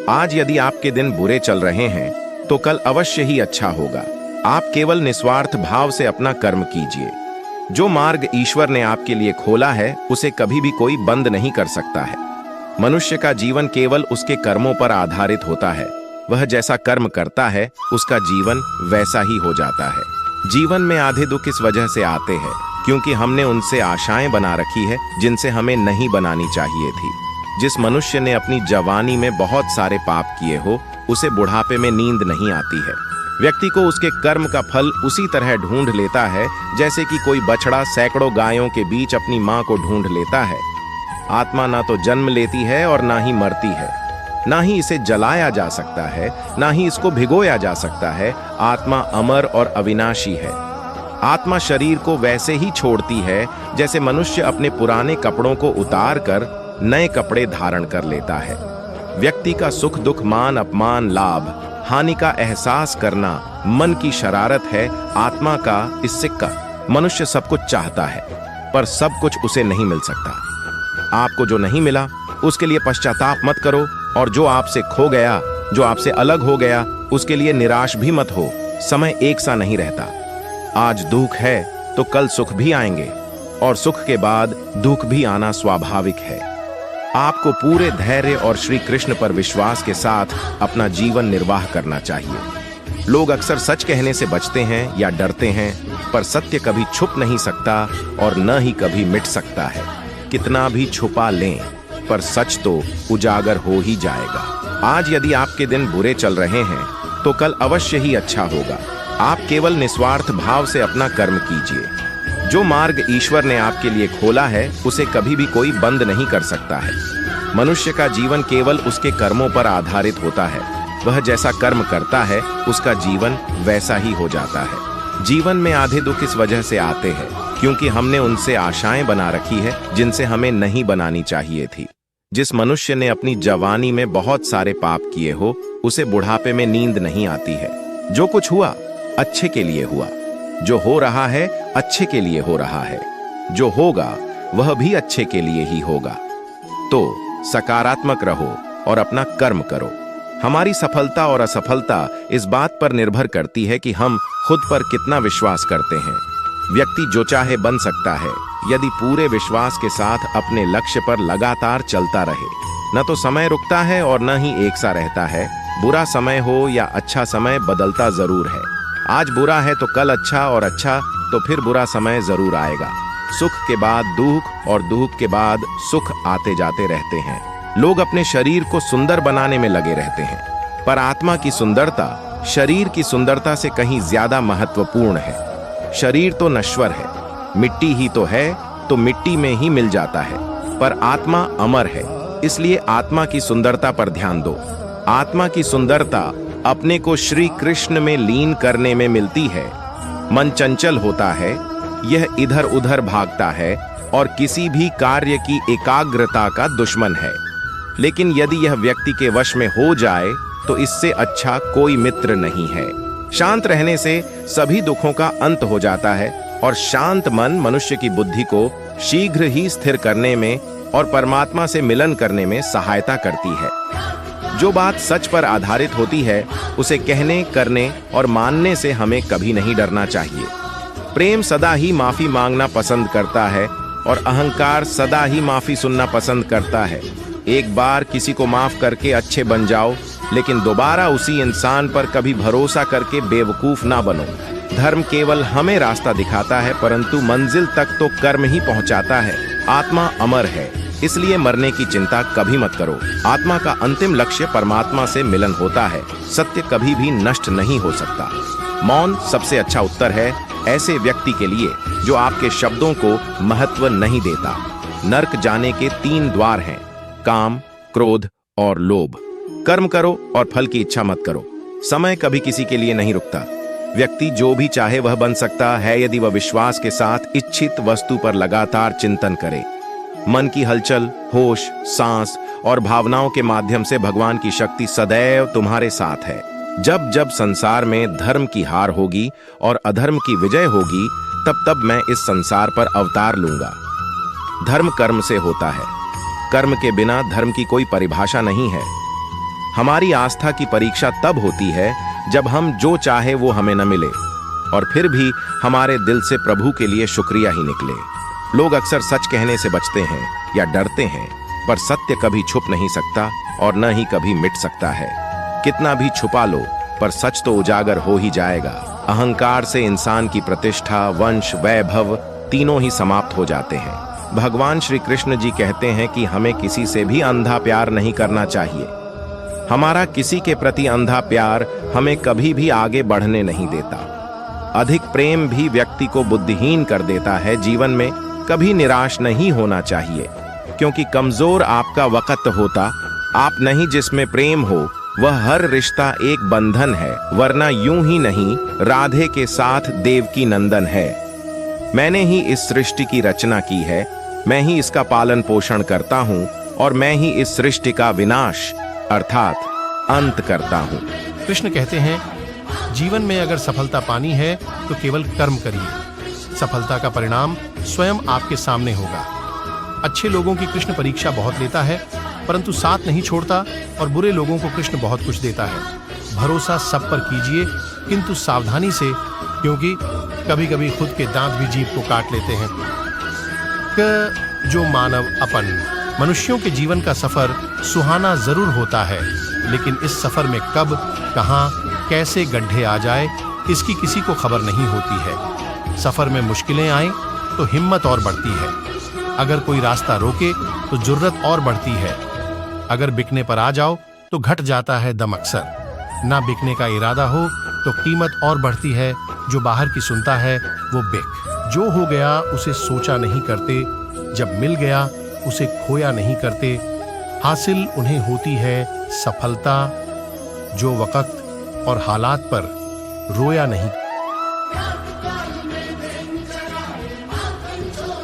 आज यदि आपके दिन बुरे चल रहे हैं तो कल अवश्य ही अच्छा होगा। आप केवल निस्वार्थ भाव से अपना कर्म कीजिए। जो मार्ग ईश्वर ने आपके लिए खोला है उसे कभी भी कोई बंद नहीं कर सकता है। मनुष्य का जीवन केवल उसके कर्मों पर आधारित होता है। वह जैसा कर्म करता है उसका जीवन वैसा ही हो जाता है। जीवन में आधे दुख इस वजह से आते हैं क्योंकि हमने उनसे आशाएं बना रखी है जिनसे हमें नहीं बनानी चाहिए थी। जिस मनुष्य ने अपनी जवानी में बहुत सारे पाप किए हो उसे बुढ़ापे में नींद नहीं आती है। व्यक्ति को उसके कर्म का फल उसी तरह ढूंढ लेता है जैसे कि कोई बछड़ा सैकड़ों गायों के बीच अपनी मां को ढूंढ लेता है। आत्मा ना तो जन्म लेती है और ना ही मरती है। ना ही इसे जलाया जा सकता है, ना ही इसको भिगोया जा सकता है। आत्मा अमर और अविनाशी है। आत्मा शरीर को वैसे ही छोड़ती है जैसे मनुष्य अपने पुराने कपड़ों को उतार कर नए कपड़े धारण कर लेता है। व्यक्ति का सुख दुख, मान अपमान, लाभ हानि का एहसास करना मन की शरारत है। आत्मा का इस सिक्का। मनुष्य सब कुछ चाहता है पर सब कुछ उसे नहीं मिल सकता। आपको जो नहीं मिला उसके लिए पश्चाताप मत करो, और जो आपसे खो गया, जो आपसे अलग हो गया, उसके लिए निराश भी मत हो। समय एक सा नहीं रहता। आज दुख है तो कल सुख भी आएंगे, और सुख के बाद दुख भी आना स्वाभाविक है। आपको पूरे धैर्य और श्री कृष्ण पर विश्वास के साथ अपना जीवन निर्वाह करना चाहिए। लोग अक्सर सच कहने से बचते हैं या डरते हैं, पर सत्य कभी छुप नहीं सकता और न ही कभी मिट सकता है। कितना भी छुपा लें पर सच तो उजागर हो ही जाएगा। आज यदि आपके दिन बुरे चल रहे हैं तो कल अवश्य ही अच्छा होगा। आप केवल निस्वार्थ भाव से अपना कर्म कीजिए। जो मार्ग ईश्वर ने आपके लिए खोला है उसे कभी भी कोई बंद नहीं कर सकता है। मनुष्य का जीवन केवल उसके कर्मों पर आधारित होता है। वह जैसा कर्म करता है उसका जीवन वैसा ही हो जाता है। जीवन में आधे दुख इस वजह से आते हैं क्योंकि हमने उनसे आशाएं बना रखी है जिनसे हमें नहीं बनानी चाहिए थी। जिस मनुष्य ने अपनी जवानी में बहुत सारे पाप किए हो उसे बुढ़ापे में नींद नहीं आती है। जो कुछ हुआ अच्छे के लिए हुआ। जो हो रहा है अच्छे के लिए हो रहा है। जो होगा वह भी अच्छे के लिए ही होगा। तो सकारात्मक रहो और अपना कर्म करो। हमारी सफलता और असफलता इस बात पर निर्भर करती है कि हम खुद पर कितना विश्वास करते हैं। व्यक्ति जो चाहे बन सकता है यदि पूरे विश्वास के साथ अपने लक्ष्य पर लगातार चलता रहे। न तो समय रुकता है और न ही एक सा रहता है। बुरा समय हो या अच्छा समय बदलता जरूर है। आज बुरा है तो कल अच्छा, और अच्छा तो फिर बुरा समय जरूर आएगा। सुख के बाद दुख और दुख के बाद सुख आते जाते रहते हैं। लोग अपने शरीर को सुंदर बनाने में लगे रहते हैं, पर आत्मा की सुंदरता शरीर की सुंदरता से कहीं ज्यादा महत्वपूर्ण है। शरीर तो नश्वर है, मिट्टी ही तो है, तो मिट्टी में ही मिल जाता है, पर आत्मा अमर है। इसलिए आत्मा की सुंदरता पर ध्यान दो। आत्मा की सुंदरता अपने को श्री कृष्ण में लीन करने में मिलती है। मन चंचल होता है, यह इधर उधर भागता है और किसी भी कार्य की एकाग्रता का दुश्मन है। लेकिन यदि यह व्यक्ति के वश में हो जाए तो इससे अच्छा कोई मित्र नहीं है। शांत रहने से सभी दुखों का अंत हो जाता है, और शांत मन मनुष्य की बुद्धि को शीघ्र ही स्थिर करने में और परमात्मा से मिलन करने में सहायता करती है। जो बात सच पर आधारित होती है उसे कहने, करने और मानने से हमें कभी नहीं डरना चाहिए। प्रेम सदा ही माफी मांगना पसंद करता है और अहंकार सदा ही माफी सुनना पसंद करता है। एक बार किसी को माफ करके अच्छे बन जाओ, लेकिन दोबारा उसी इंसान पर कभी भरोसा करके बेवकूफ ना बनो। धर्म केवल हमें रास्ता दिखाता है, परंतु मंजिल तक तो कर्म ही पहुंचाता है। आत्मा अमर है, इसलिए मरने की चिंता कभी मत करो। आत्मा का अंतिम लक्ष्य परमात्मा से मिलन होता है। सत्य कभी भी नष्ट नहीं हो सकता। मौन सबसे अच्छा उत्तर है ऐसे व्यक्ति के लिए जो आपके शब्दों को महत्व नहीं देता। नर्क जाने के 3 द्वार हैं: काम, क्रोध और लोभ। कर्म करो और फल की इच्छा मत करो। समय कभी किसी के लिए नहीं रुकता। व्यक्ति जो भी चाहे वह बन सकता है यदि वह विश्वास के साथ इच्छित वस्तु पर लगातार चिंतन करे। मन की हलचल, होश, सांस और भावनाओं के माध्यम से भगवान की शक्ति सदैव तुम्हारे साथ है। जब जब संसार में धर्म की हार होगी और अधर्म की विजय होगी, तब तब मैं इस संसार पर अवतार लूंगा। धर्म कर्म से होता है। कर्म के बिना धर्म की कोई परिभाषा नहीं है। हमारी आस्था की परीक्षा तब होती है जब हम जो चाहे वो हमें न मिले और फिर भी हमारे दिल से प्रभु के लिए शुक्रिया ही निकले। लोग अक्सर सच कहने से बचते हैं या डरते हैं, पर सत्य कभी छुप नहीं सकता और न ही कभी मिट सकता है। कितना भी छुपा लो, पर सच तो उजागर हो ही जाएगा। अहंकार से इंसान की प्रतिष्ठा, वंश, वैभव तीनों ही समाप्त हो जाते हैं। भगवान श्री कृष्ण जी कहते हैं कि हमें किसी से भी अंधा प्यार नहीं करना चाहिए। हमारा किसी के प्रति अंधा प्यार हमें कभी भी आगे बढ़ने नहीं देता। अधिक प्रेम भी व्यक्ति को बुद्धिहीन कर देता है। जीवन में कभी निराश नहीं होना चाहिए, क्योंकि कमजोर आपका वक्त होता आप नहीं। जिसमें प्रेम हो वह हर रिश्ता एक बंधन है, वरना यूं ही नहीं राधे के साथ देवकी नंदन है। मैंने ही इस सृष्टि की रचना की है, मैं ही इसका पालन पोषण करता हूं और मैं ही इस सृष्टि का विनाश अर्थात अंत करता हूं। कृष्ण कहते हैं, जीवन में अगर सफलता पानी है तो केवल कर्म करिए। सफलता का परिणाम स्वयं आपके सामने होगा। अच्छे लोगों की कृष्ण परीक्षा बहुत लेता है, परंतु साथ नहीं छोड़ता, और बुरे लोगों को कृष्ण बहुत कुछ देता है। भरोसा सब पर कीजिए, किंतु सावधानी से, क्योंकि कभी कभी खुद के दांत भी जीभ को काट लेते हैं। जो मानव अपन। मनुष्यों के जीवन का सफर सुहाना जरूर होता है, लेकिन इस सफर में कब, कहां, कैसे गड्ढे आ जाए इसकी किसी को खबर नहीं होती है। सफर में मुश्किलें आए तो हिम्मत और बढ़ती है। अगर कोई रास्ता रोके तो जुर्रत और बढ़ती है। अगर बिकने पर आ जाओ तो घट जाता है दम अक्सर। ना बिकने का इरादा हो तो कीमत और बढ़ती है। जो बाहर की सुनता है वो बिक। जो हो गया उसे सोचा नहीं करते, जब मिल गया उसे खोया नहीं करते। हासिल उन्हें होती है सफलता जो वक्त और हालात पर रोया नहीं।